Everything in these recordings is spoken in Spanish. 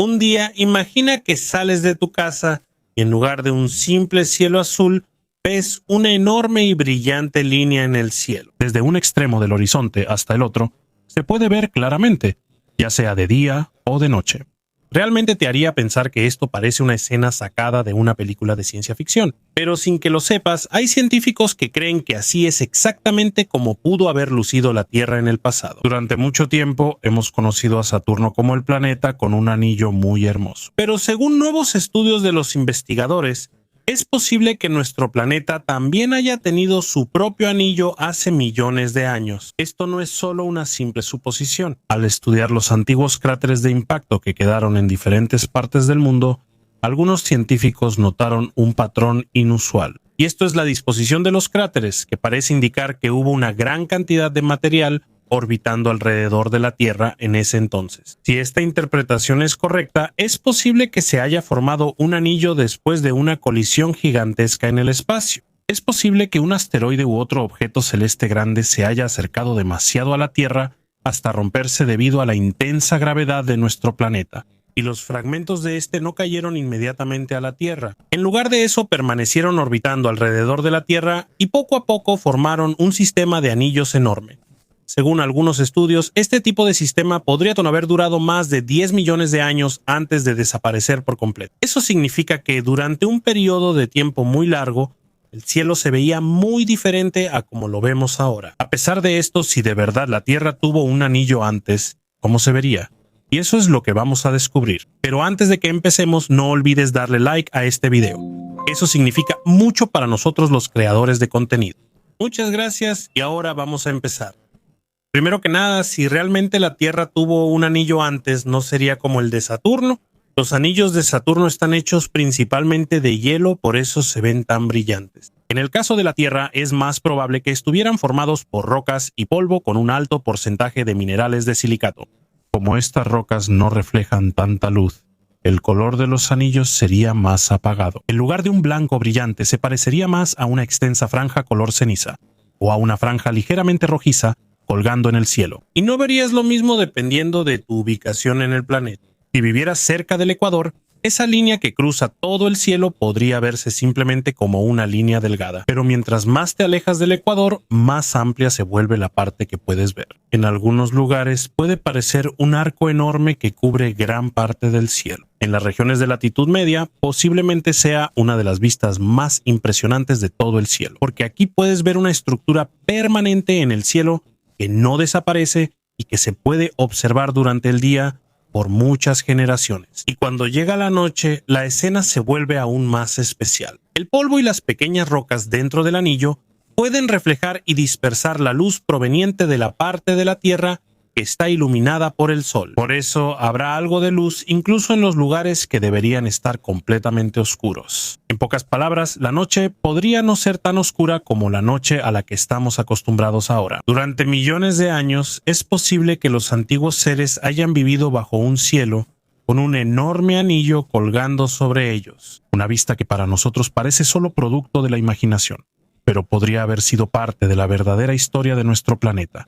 Un día, imagina que sales de tu casa y en lugar de un simple cielo azul, ves una enorme y brillante línea en el cielo. Desde un extremo del horizonte hasta el otro, se puede ver claramente, ya sea de día o de noche. Realmente te haría pensar que esto parece una escena sacada de una película de ciencia ficción, pero sin que lo sepas, hay científicos que creen que así es exactamente como pudo haber lucido la Tierra en el pasado. Durante mucho tiempo hemos conocido a Saturno como el planeta con un anillo muy hermoso. Pero según nuevos estudios de los investigadores, es posible que nuestro planeta también haya tenido su propio anillo hace millones de años. Esto no es solo una simple suposición. Al estudiar los antiguos cráteres de impacto que quedaron en diferentes partes del mundo, algunos científicos notaron un patrón inusual. Y esto es la disposición de los cráteres, que parece indicar que hubo una gran cantidad de material orbitando alrededor de la Tierra en ese entonces. Si esta interpretación es correcta, es posible que se haya formado un anillo después de una colisión gigantesca en el espacio. Es posible que un asteroide u otro objeto celeste grande se haya acercado demasiado a la Tierra hasta romperse debido a la intensa gravedad de nuestro planeta, y los fragmentos de este no cayeron inmediatamente a la Tierra. En lugar de eso, permanecieron orbitando alrededor de la Tierra y poco a poco formaron un sistema de anillos enorme. Según algunos estudios, este tipo de sistema podría haber durado más de 10 millones de años antes de desaparecer por completo. Eso significa que durante un periodo de tiempo muy largo, el cielo se veía muy diferente a como lo vemos ahora. A pesar de esto, si de verdad la Tierra tuvo un anillo antes, ¿cómo se vería? Y eso es lo que vamos a descubrir. Pero antes de que empecemos, no olvides darle like a este video. Eso significa mucho para nosotros los creadores de contenido. Muchas gracias y ahora vamos a empezar. Primero que nada, si realmente la Tierra tuvo un anillo antes, ¿no sería como el de Saturno? Los anillos de Saturno están hechos principalmente de hielo, por eso se ven tan brillantes. En el caso de la Tierra, es más probable que estuvieran formados por rocas y polvo con un alto porcentaje de minerales de silicato. Como estas rocas no reflejan tanta luz, el color de los anillos sería más apagado. En lugar de un blanco brillante, se parecería más a una extensa franja color ceniza, o a una franja ligeramente rojiza, colgando en el cielo. Y no verías lo mismo dependiendo de tu ubicación en el planeta. Si vivieras cerca del Ecuador, esa línea que cruza todo el cielo podría verse simplemente como una línea delgada. Pero mientras más te alejas del Ecuador, más amplia se vuelve la parte que puedes ver. En algunos lugares puede parecer un arco enorme que cubre gran parte del cielo. En las regiones de latitud media, posiblemente sea una de las vistas más impresionantes de todo el cielo, porque aquí puedes ver una estructura permanente en el cielo que no desaparece y que se puede observar durante el día por muchas generaciones. Y cuando llega la noche, la escena se vuelve aún más especial. El polvo y las pequeñas rocas dentro del anillo pueden reflejar y dispersar la luz proveniente de la parte de la Tierra que está iluminada por el sol. Por eso habrá algo de luz incluso en los lugares que deberían estar completamente oscuros. En pocas palabras, la noche podría no ser tan oscura como la noche a la que estamos acostumbrados ahora. Durante millones de años, es posible que los antiguos seres hayan vivido bajo un cielo con un enorme anillo colgando sobre ellos. Una vista que para nosotros parece solo producto de la imaginación, pero podría haber sido parte de la verdadera historia de nuestro planeta.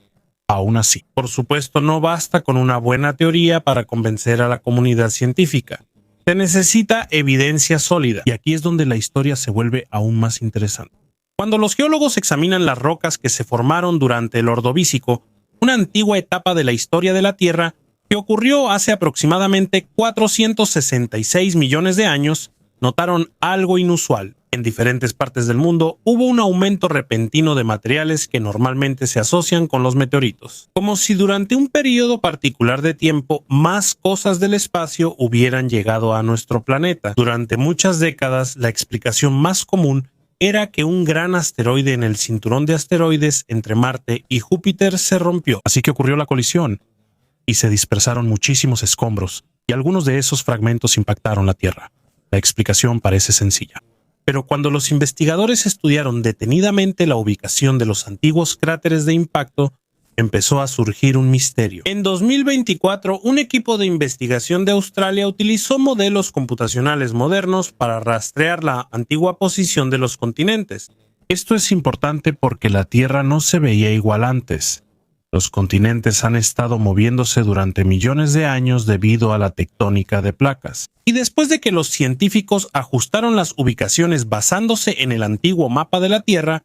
Aún así, por supuesto, no basta con una buena teoría para convencer a la comunidad científica. Se necesita evidencia sólida, y aquí es donde la historia se vuelve aún más interesante. Cuando los geólogos examinan las rocas que se formaron durante el Ordovícico, una antigua etapa de la historia de la Tierra que ocurrió hace aproximadamente 466 millones de años, notaron algo inusual. En diferentes partes del mundo hubo un aumento repentino de materiales que normalmente se asocian con los meteoritos, como si durante un periodo particular de tiempo más cosas del espacio hubieran llegado a nuestro planeta. Durante muchas décadas, la explicación más común era que un gran asteroide en el cinturón de asteroides entre Marte y Júpiter se rompió. Así que ocurrió la colisión y se dispersaron muchísimos escombros, y algunos de esos fragmentos impactaron la Tierra. La explicación parece sencilla. Pero cuando los investigadores estudiaron detenidamente la ubicación de los antiguos cráteres de impacto, empezó a surgir un misterio. En 2024, un equipo de investigación de Australia utilizó modelos computacionales modernos para rastrear la antigua posición de los continentes. Esto es importante porque la Tierra no se veía igual antes. Los continentes han estado moviéndose durante millones de años debido a la tectónica de placas. Y después de que los científicos ajustaron las ubicaciones basándose en el antiguo mapa de la Tierra,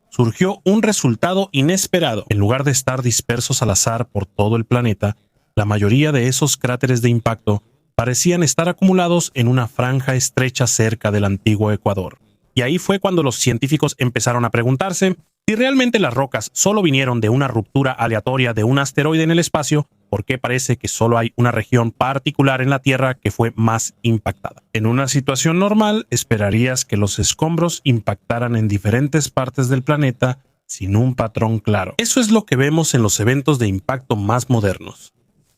surgió un resultado inesperado. En lugar de estar dispersos al azar por todo el planeta, la mayoría de esos cráteres de impacto parecían estar acumulados en una franja estrecha cerca del antiguo Ecuador. Y ahí fue cuando los científicos empezaron a preguntarse si realmente las rocas solo vinieron de una ruptura aleatoria de un asteroide en el espacio, ¿por qué parece que solo hay una región particular en la Tierra que fue más impactada? En una situación normal, esperarías que los escombros impactaran en diferentes partes del planeta sin un patrón claro. Eso es lo que vemos en los eventos de impacto más modernos.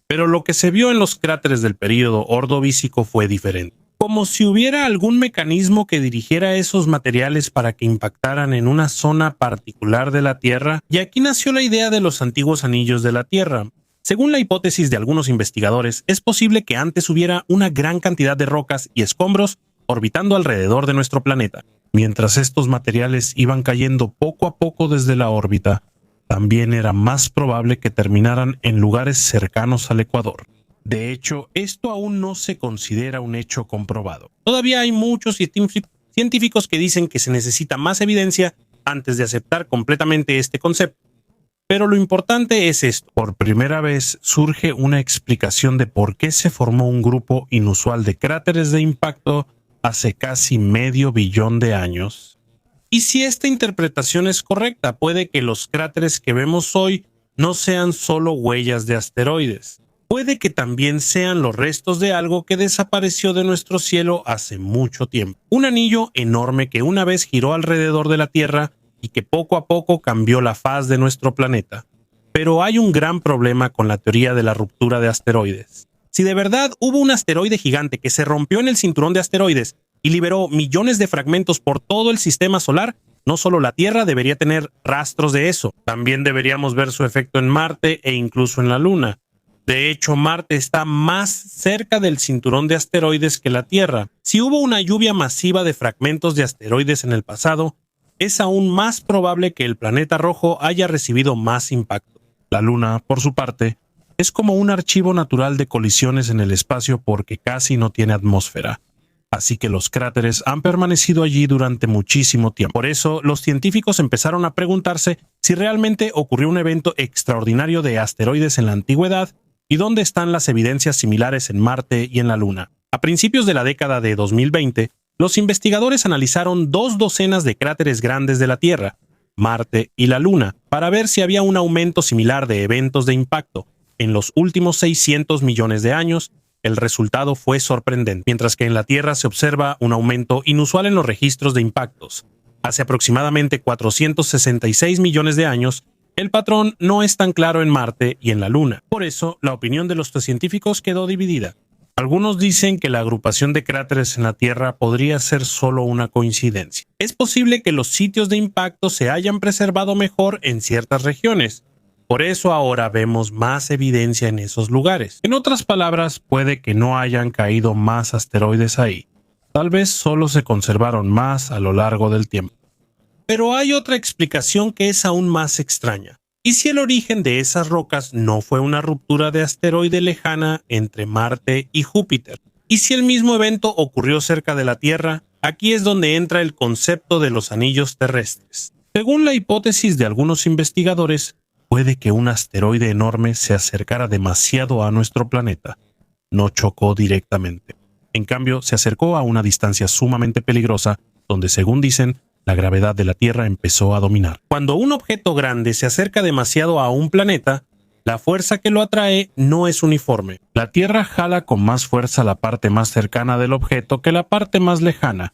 Pero lo que se vio en los cráteres del período Ordovícico fue diferente. Como si hubiera algún mecanismo que dirigiera esos materiales para que impactaran en una zona particular de la Tierra, y aquí nació la idea de los antiguos anillos de la Tierra. Según la hipótesis de algunos investigadores, es posible que antes hubiera una gran cantidad de rocas y escombros orbitando alrededor de nuestro planeta. Mientras estos materiales iban cayendo poco a poco desde la órbita, también era más probable que terminaran en lugares cercanos al Ecuador. De hecho, esto aún no se considera un hecho comprobado. Todavía hay muchos científicos que dicen que se necesita más evidencia antes de aceptar completamente este concepto. Pero lo importante es esto. Por primera vez surge una explicación de por qué se formó un grupo inusual de cráteres de impacto hace casi medio billón de años. Y si esta interpretación es correcta, puede que los cráteres que vemos hoy no sean solo huellas de asteroides. Puede que también sean los restos de algo que desapareció de nuestro cielo hace mucho tiempo. Un anillo enorme que una vez giró alrededor de la Tierra y que poco a poco cambió la faz de nuestro planeta. Pero hay un gran problema con la teoría de la ruptura de asteroides. Si de verdad hubo un asteroide gigante que se rompió en el cinturón de asteroides y liberó millones de fragmentos por todo el sistema solar, no solo la Tierra debería tener rastros de eso, también deberíamos ver su efecto en Marte e incluso en la Luna. De hecho, Marte está más cerca del cinturón de asteroides que la Tierra. Si hubo una lluvia masiva de fragmentos de asteroides en el pasado, es aún más probable que el planeta rojo haya recibido más impacto. La Luna, por su parte, es como un archivo natural de colisiones en el espacio porque casi no tiene atmósfera. Así que los cráteres han permanecido allí durante muchísimo tiempo. Por eso, los científicos empezaron a preguntarse si realmente ocurrió un evento extraordinario de asteroides en la antigüedad y dónde están las evidencias similares en Marte y en la Luna. A principios de la década de 2020, los investigadores analizaron 2 docenas de cráteres grandes de la Tierra, Marte y la Luna, para ver si había un aumento similar de eventos de impacto. En los últimos 600 millones de años, el resultado fue sorprendente. Mientras que en la Tierra se observa un aumento inusual en los registros de impactos. Hace aproximadamente 466 millones de años, el patrón no es tan claro en Marte y en la Luna. Por eso, la opinión de los científicos quedó dividida. Algunos dicen que la agrupación de cráteres en la Tierra podría ser solo una coincidencia. Es posible que los sitios de impacto se hayan preservado mejor en ciertas regiones. Por eso ahora vemos más evidencia en esos lugares. En otras palabras, puede que no hayan caído más asteroides ahí. Tal vez solo se conservaron más a lo largo del tiempo. Pero hay otra explicación que es aún más extraña. ¿Y si el origen de esas rocas no fue una ruptura de asteroide lejana entre Marte y Júpiter? ¿Y si el mismo evento ocurrió cerca de la Tierra? Aquí es donde entra el concepto de los anillos terrestres. Según la hipótesis de algunos investigadores, puede que un asteroide enorme se acercara demasiado a nuestro planeta. No chocó directamente. En cambio, se acercó a una distancia sumamente peligrosa, donde, según dicen, la gravedad de la Tierra empezó a dominar. Cuando un objeto grande se acerca demasiado a un planeta, la fuerza que lo atrae no es uniforme. La Tierra jala con más fuerza la parte más cercana del objeto que la parte más lejana.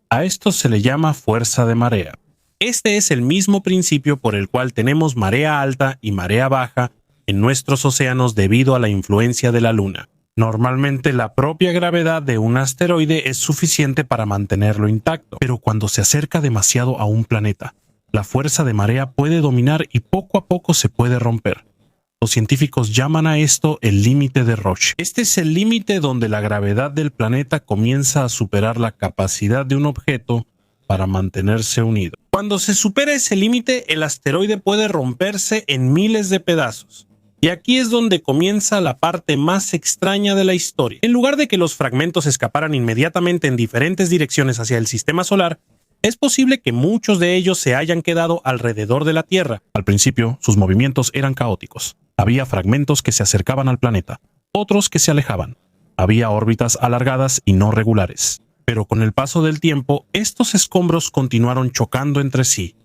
A esto se le llama fuerza de marea. Este es el mismo principio por el cual tenemos marea alta y marea baja en nuestros océanos debido a la influencia de la Luna. Normalmente la propia gravedad de un asteroide es suficiente para mantenerlo intacto, pero cuando se acerca demasiado a un planeta, la fuerza de marea puede dominar y poco a poco se puede romper. Los científicos llaman a esto el límite de Roche. Este es el límite donde la gravedad del planeta comienza a superar la capacidad de un objeto para mantenerse unido. Cuando se supera ese límite, el asteroide puede romperse en miles de pedazos. Y aquí es donde comienza la parte más extraña de la historia. En lugar de que los fragmentos escaparan inmediatamente en diferentes direcciones hacia el sistema solar, es posible que muchos de ellos se hayan quedado alrededor de la Tierra. Al principio, sus movimientos eran caóticos. Había fragmentos que se acercaban al planeta, otros que se alejaban. Había órbitas alargadas y no regulares. Pero con el paso del tiempo, estos escombros continuaron chocando entre sí.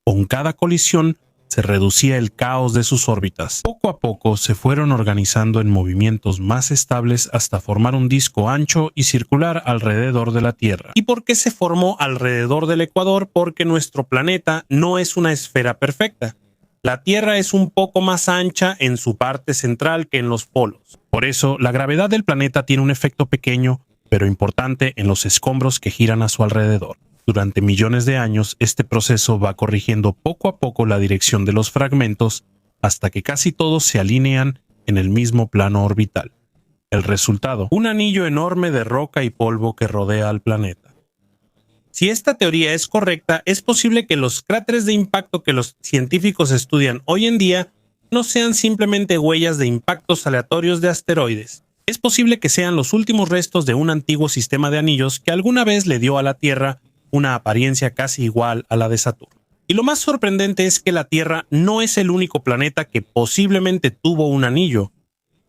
Con cada colisión, se reducía el caos de sus órbitas. Poco a poco se fueron organizando en movimientos más estables hasta formar un disco ancho y circular alrededor de la Tierra. ¿Y por qué se formó alrededor del ecuador? Porque nuestro planeta no es una esfera perfecta. La Tierra es un poco más ancha en su parte central que en los polos. Por eso, la gravedad del planeta tiene un efecto pequeño, pero importante en los escombros que giran a su alrededor. Durante millones de años, este proceso va corrigiendo poco a poco la dirección de los fragmentos hasta que casi todos se alinean en el mismo plano orbital. El resultado, un anillo enorme de roca y polvo que rodea al planeta. Si esta teoría es correcta, es posible que los cráteres de impacto que los científicos estudian hoy en día no sean simplemente huellas de impactos aleatorios de asteroides. Es posible que sean los últimos restos de un antiguo sistema de anillos que alguna vez le dio a la Tierra una apariencia casi igual a la de Saturno. Y lo más sorprendente es que la Tierra no es el único planeta que posiblemente tuvo un anillo.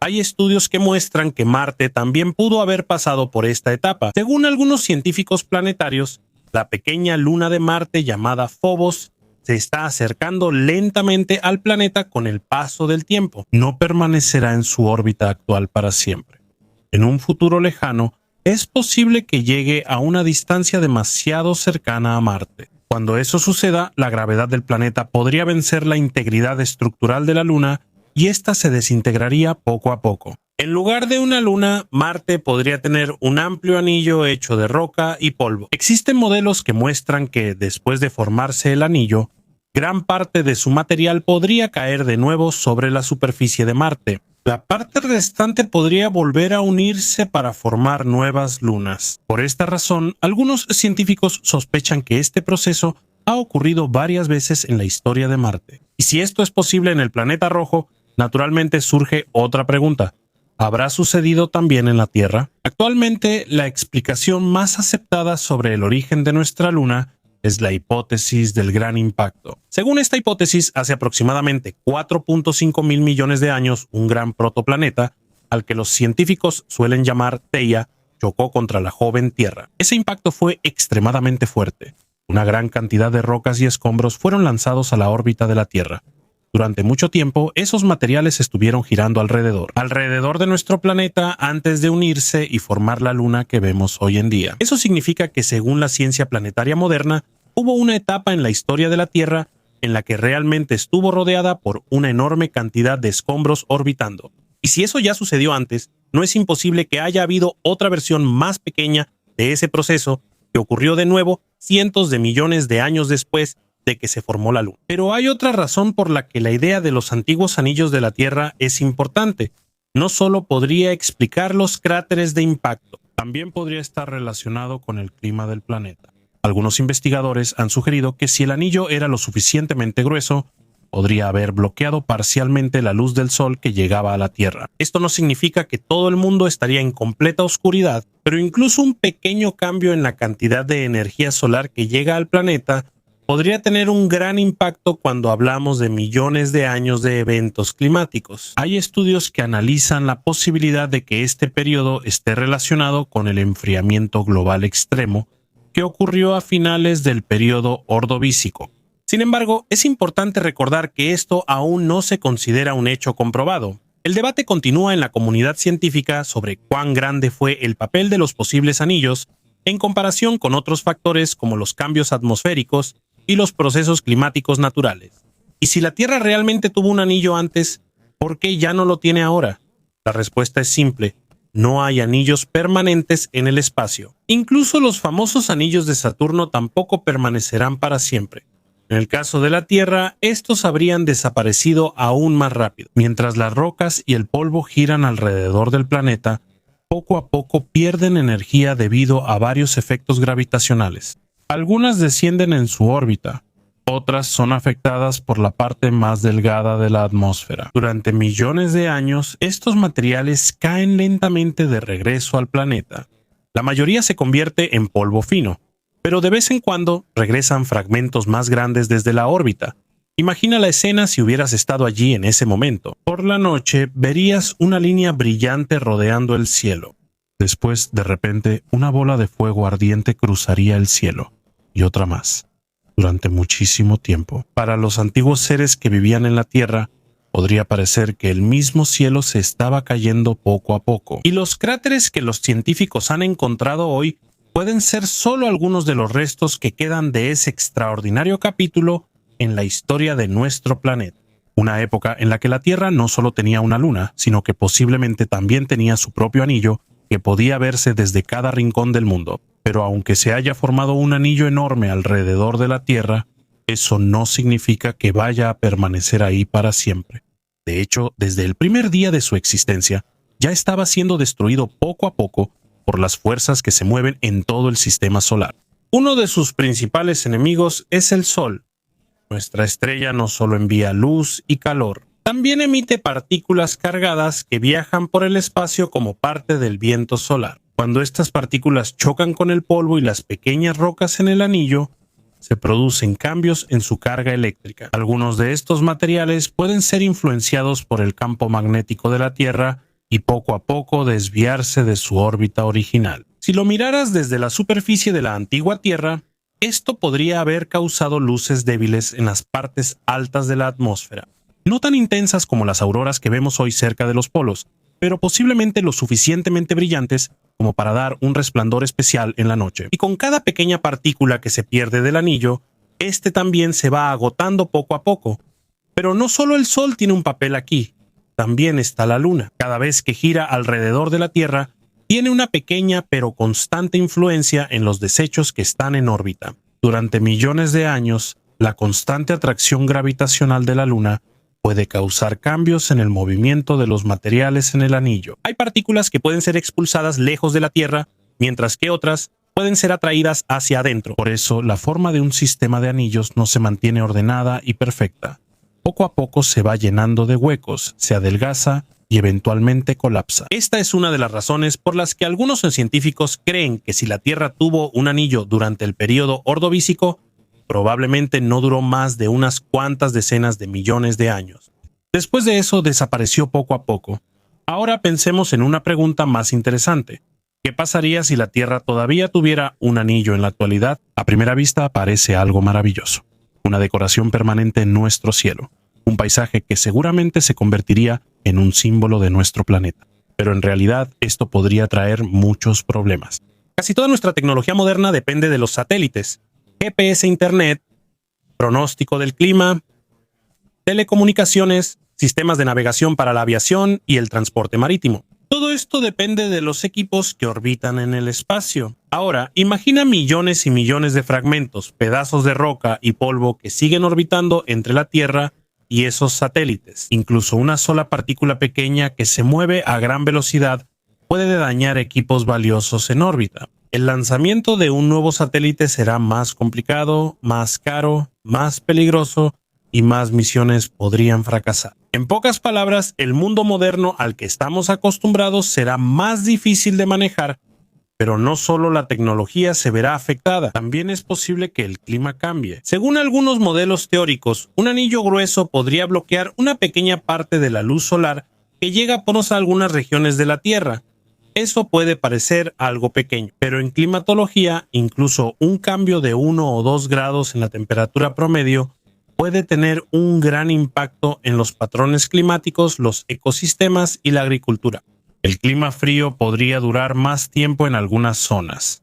Hay estudios que muestran que Marte también pudo haber pasado por esta etapa. Según algunos científicos planetarios, la pequeña luna de Marte llamada Phobos se está acercando lentamente al planeta con el paso del tiempo. No permanecerá en su órbita actual para siempre. En un futuro lejano, es posible que llegue a una distancia demasiado cercana a Marte. Cuando eso suceda, la gravedad del planeta podría vencer la integridad estructural de la Luna y ésta se desintegraría poco a poco. En lugar de una luna, Marte podría tener un amplio anillo hecho de roca y polvo. Existen modelos que muestran que, después de formarse el anillo, gran parte de su material podría caer de nuevo sobre la superficie de Marte. La parte restante podría volver a unirse para formar nuevas lunas. Por esta razón, algunos científicos sospechan que este proceso ha ocurrido varias veces en la historia de Marte. Y si esto es posible en el planeta rojo, naturalmente surge otra pregunta. ¿Habrá sucedido también en la Tierra? Actualmente, la explicación más aceptada sobre el origen de nuestra luna es la hipótesis del gran impacto. Según esta hipótesis, hace aproximadamente 4.5 mil millones de años, un gran protoplaneta, al que los científicos suelen llamar Theia, chocó contra la joven Tierra. Ese impacto fue extremadamente fuerte. Una gran cantidad de rocas y escombros fueron lanzados a la órbita de la Tierra. Durante mucho tiempo, esos materiales estuvieron girando alrededor de nuestro planeta antes de unirse y formar la luna que vemos hoy en día. Eso significa que, según la ciencia planetaria moderna, hubo una etapa en la historia de la Tierra en la que realmente estuvo rodeada por una enorme cantidad de escombros orbitando. Y si eso ya sucedió antes, no es imposible que haya habido otra versión más pequeña de ese proceso que ocurrió de nuevo cientos de millones de años después de que se formó la Luna. Pero hay otra razón por la que la idea de los antiguos anillos de la Tierra es importante. No solo podría explicar los cráteres de impacto, también podría estar relacionado con el clima del planeta. Algunos investigadores han sugerido que si el anillo era lo suficientemente grueso, podría haber bloqueado parcialmente la luz del sol que llegaba a la Tierra. Esto no significa que todo el mundo estaría en completa oscuridad, pero incluso un pequeño cambio en la cantidad de energía solar que llega al planeta podría tener un gran impacto cuando hablamos de millones de años de eventos climáticos. Hay estudios que analizan la posibilidad de que este periodo esté relacionado con el enfriamiento global extremo que ocurrió a finales del periodo Ordovícico. Sin embargo, es importante recordar que esto aún no se considera un hecho comprobado. El debate continúa en la comunidad científica sobre cuán grande fue el papel de los posibles anillos en comparación con otros factores como los cambios atmosféricos y los procesos climáticos naturales. Y si la Tierra realmente tuvo un anillo antes, ¿por qué ya no lo tiene ahora? La respuesta es simple: no hay anillos permanentes en el espacio. Incluso los famosos anillos de Saturno tampoco permanecerán para siempre. En el caso de la Tierra, estos habrían desaparecido aún más rápido. Mientras las rocas y el polvo giran alrededor del planeta, poco a poco pierden energía debido a varios efectos gravitacionales. Algunas descienden en su órbita, otras son afectadas por la parte más delgada de la atmósfera. Durante millones de años, estos materiales caen lentamente de regreso al planeta. La mayoría se convierte en polvo fino, pero de vez en cuando regresan fragmentos más grandes desde la órbita. Imagina la escena si hubieras estado allí en ese momento. Por la noche verías una línea brillante rodeando el cielo. Después, de repente, una bola de fuego ardiente cruzaría el cielo, y otra más, durante muchísimo tiempo. Para los antiguos seres que vivían en la Tierra, podría parecer que el mismo cielo se estaba cayendo poco a poco. Y los cráteres que los científicos han encontrado hoy pueden ser solo algunos de los restos que quedan de ese extraordinario capítulo en la historia de nuestro planeta. Una época en la que la Tierra no solo tenía una luna, sino que posiblemente también tenía su propio anillo que podía verse desde cada rincón del mundo. Pero aunque se haya formado un anillo enorme alrededor de la Tierra, eso no significa que vaya a permanecer ahí para siempre. De hecho, desde el primer día de su existencia, ya estaba siendo destruido poco a poco por las fuerzas que se mueven en todo el sistema solar. Uno de sus principales enemigos es el Sol. Nuestra estrella no solo envía luz y calor, también emite partículas cargadas que viajan por el espacio como parte del viento solar. Cuando estas partículas chocan con el polvo y las pequeñas rocas en el anillo, se producen cambios en su carga eléctrica. Algunos de estos materiales pueden ser influenciados por el campo magnético de la Tierra y poco a poco desviarse de su órbita original. Si lo miraras desde la superficie de la antigua Tierra, esto podría haber causado luces débiles en las partes altas de la atmósfera. No tan intensas como las auroras que vemos hoy cerca de los polos, pero posiblemente lo suficientemente brillantes como para dar un resplandor especial en la noche. Y con cada pequeña partícula que se pierde del anillo, este también se va agotando poco a poco. Pero no solo el Sol tiene un papel aquí, también está la Luna. Cada vez que gira alrededor de la Tierra, tiene una pequeña pero constante influencia en los desechos que están en órbita. Durante millones de años, la constante atracción gravitacional de la Luna puede causar cambios en el movimiento de los materiales en el anillo. Hay partículas que pueden ser expulsadas lejos de la Tierra, mientras que otras pueden ser atraídas hacia adentro. Por eso, la forma de un sistema de anillos no se mantiene ordenada y perfecta. Poco a poco se va llenando de huecos, se adelgaza y eventualmente colapsa. Esta es una de las razones por las que algunos científicos creen que si la Tierra tuvo un anillo durante el período Ordovícico, probablemente no duró más de unas cuantas decenas de millones de años. Después de eso desapareció poco a poco. Ahora pensemos en una pregunta más interesante. ¿Qué pasaría si la Tierra todavía tuviera un anillo en la actualidad? A primera vista parece algo maravilloso. Una decoración permanente en nuestro cielo. Un paisaje que seguramente se convertiría en un símbolo de nuestro planeta. Pero en realidad esto podría traer muchos problemas. Casi toda nuestra tecnología moderna depende de los satélites. GPS, Internet, pronóstico del clima, telecomunicaciones, sistemas de navegación para la aviación y el transporte marítimo. Todo esto depende de los equipos que orbitan en el espacio. Ahora, imagina millones y millones de fragmentos, pedazos de roca y polvo que siguen orbitando entre la Tierra y esos satélites. Incluso una sola partícula pequeña que se mueve a gran velocidad puede dañar equipos valiosos en órbita. El lanzamiento de un nuevo satélite será más complicado, más caro, más peligroso y más misiones podrían fracasar. En pocas palabras, el mundo moderno al que estamos acostumbrados será más difícil de manejar, pero no solo la tecnología se verá afectada, también es posible que el clima cambie. Según algunos modelos teóricos, un anillo grueso podría bloquear una pequeña parte de la luz solar que llega por algunas regiones de la Tierra. Eso puede parecer algo pequeño, pero en climatología, incluso un cambio de 1 o 2 grados en la temperatura promedio puede tener un gran impacto en los patrones climáticos, los ecosistemas y la agricultura. El clima frío podría durar más tiempo en algunas zonas.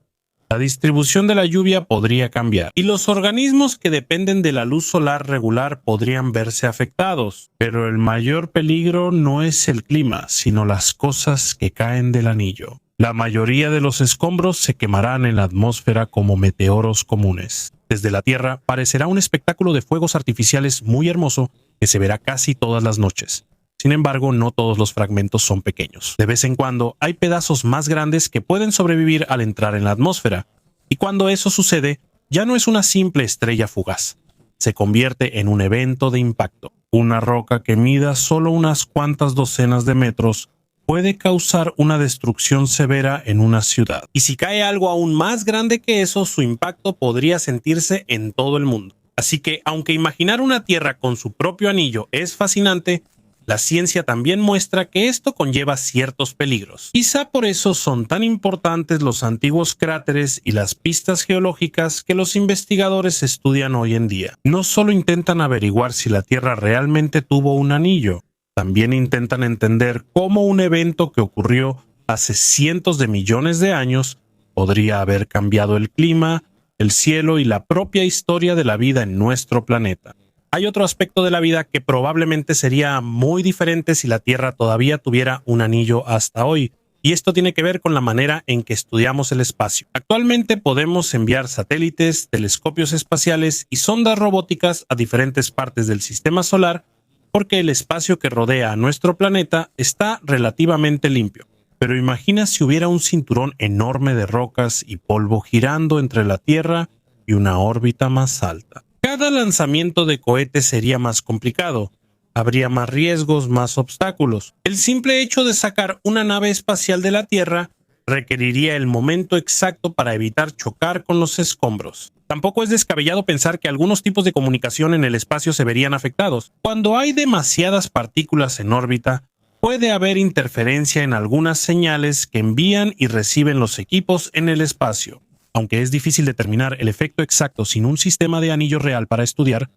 La distribución de la lluvia podría cambiar y los organismos que dependen de la luz solar regular podrían verse afectados. Pero el mayor peligro no es el clima, sino las cosas que caen del anillo. La mayoría de los escombros se quemarán en la atmósfera como meteoros comunes. Desde la Tierra parecerá un espectáculo de fuegos artificiales muy hermoso que se verá casi todas las noches. Sin embargo, no todos los fragmentos son pequeños. De vez en cuando hay pedazos más grandes que pueden sobrevivir al entrar en la atmósfera, y cuando eso sucede, ya no es una simple estrella fugaz. Se convierte en un evento de impacto. Una roca que mida solo unas cuantas docenas de metros puede causar una destrucción severa en una ciudad. Y si cae algo aún más grande que eso, su impacto podría sentirse en todo el mundo. Así que, aunque imaginar una Tierra con su propio anillo es fascinante, la ciencia también muestra que esto conlleva ciertos peligros. Quizá por eso son tan importantes los antiguos cráteres y las pistas geológicas que los investigadores estudian hoy en día. No solo intentan averiguar si la Tierra realmente tuvo un anillo, también intentan entender cómo un evento que ocurrió hace cientos de millones de años podría haber cambiado el clima, el cielo y la propia historia de la vida en nuestro planeta. Hay otro aspecto de la vida que probablemente sería muy diferente si la Tierra todavía tuviera un anillo hasta hoy, y esto tiene que ver con la manera en que estudiamos el espacio. Actualmente podemos enviar satélites, telescopios espaciales y sondas robóticas a diferentes partes del sistema solar porque el espacio que rodea a nuestro planeta está relativamente limpio. Pero imagina si hubiera un cinturón enorme de rocas y polvo girando entre la Tierra y una órbita más alta. Cada lanzamiento de cohete sería más complicado. Habría más riesgos, más obstáculos. El simple hecho de sacar una nave espacial de la Tierra requeriría el momento exacto para evitar chocar con los escombros. Tampoco es descabellado pensar que algunos tipos de comunicación en el espacio se verían afectados. Cuando hay demasiadas partículas en órbita, puede haber interferencia en algunas señales que envían y reciben los equipos en el espacio. Aunque es difícil determinar el efecto exacto sin un sistema de anillo real para estudiar,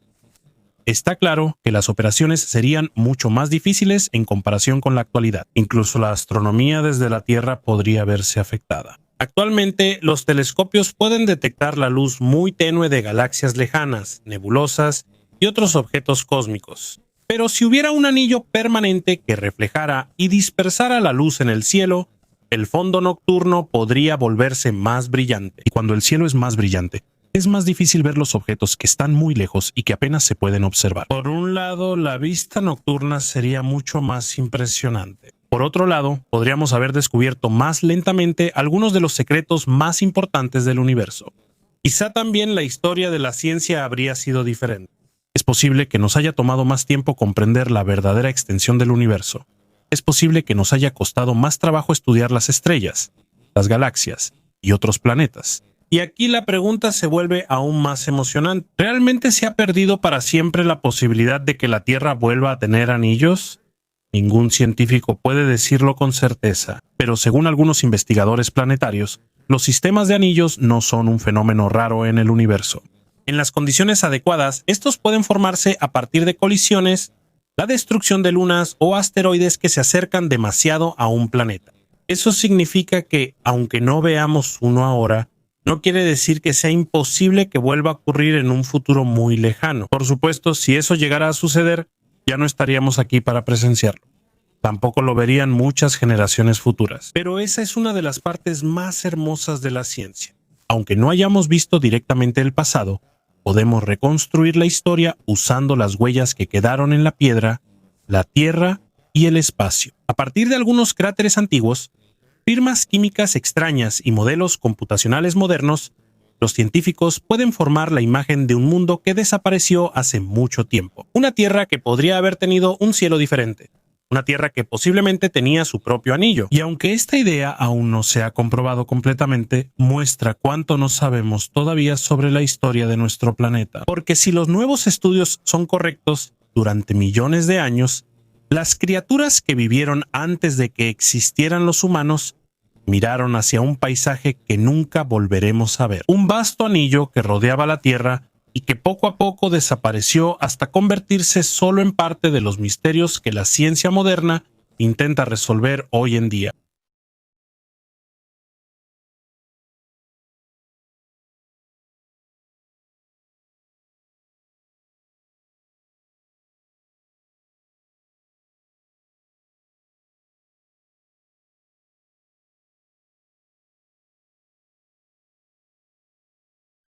está claro que las operaciones serían mucho más difíciles en comparación con la actualidad. Incluso la astronomía desde la Tierra podría verse afectada. Actualmente, los telescopios pueden detectar la luz muy tenue de galaxias lejanas, nebulosas y otros objetos cósmicos. Pero si hubiera un anillo permanente que reflejara y dispersara la luz en el cielo, el fondo nocturno podría volverse más brillante. Y cuando el cielo es más brillante, es más difícil ver los objetos que están muy lejos y que apenas se pueden observar. Por un lado, la vista nocturna sería mucho más impresionante. Por otro lado, podríamos haber descubierto más lentamente algunos de los secretos más importantes del universo. Quizá también la historia de la ciencia habría sido diferente. Es posible que nos haya tomado más tiempo comprender la verdadera extensión del universo. Es posible que nos haya costado más trabajo estudiar las estrellas, las galaxias y otros planetas. Y aquí la pregunta se vuelve aún más emocionante. ¿Realmente se ha perdido para siempre la posibilidad de que la Tierra vuelva a tener anillos? Ningún científico puede decirlo con certeza, pero según algunos investigadores planetarios, los sistemas de anillos no son un fenómeno raro en el universo. En las condiciones adecuadas, estos pueden formarse a partir de colisiones, la destrucción de lunas o asteroides que se acercan demasiado a un planeta. Eso significa que, aunque no veamos uno ahora, no quiere decir que sea imposible que vuelva a ocurrir en un futuro muy lejano. Por supuesto, si eso llegara a suceder, ya no estaríamos aquí para presenciarlo. Tampoco lo verían muchas generaciones futuras. Pero esa es una de las partes más hermosas de la ciencia. Aunque no hayamos visto directamente el pasado, podemos reconstruir la historia usando las huellas que quedaron en la piedra, la tierra y el espacio. A partir de algunos cráteres antiguos, firmas químicas extrañas y modelos computacionales modernos, los científicos pueden formar la imagen de un mundo que desapareció hace mucho tiempo. Una Tierra que podría haber tenido un cielo diferente. Una Tierra que posiblemente tenía su propio anillo. Y aunque esta idea aún no se ha comprobado completamente, muestra cuánto no sabemos todavía sobre la historia de nuestro planeta. Porque si los nuevos estudios son correctos, durante millones de años, las criaturas que vivieron antes de que existieran los humanos miraron hacia un paisaje que nunca volveremos a ver. Un vasto anillo que rodeaba la Tierra y que poco a poco desapareció hasta convertirse solo en parte de los misterios que la ciencia moderna intenta resolver hoy en día.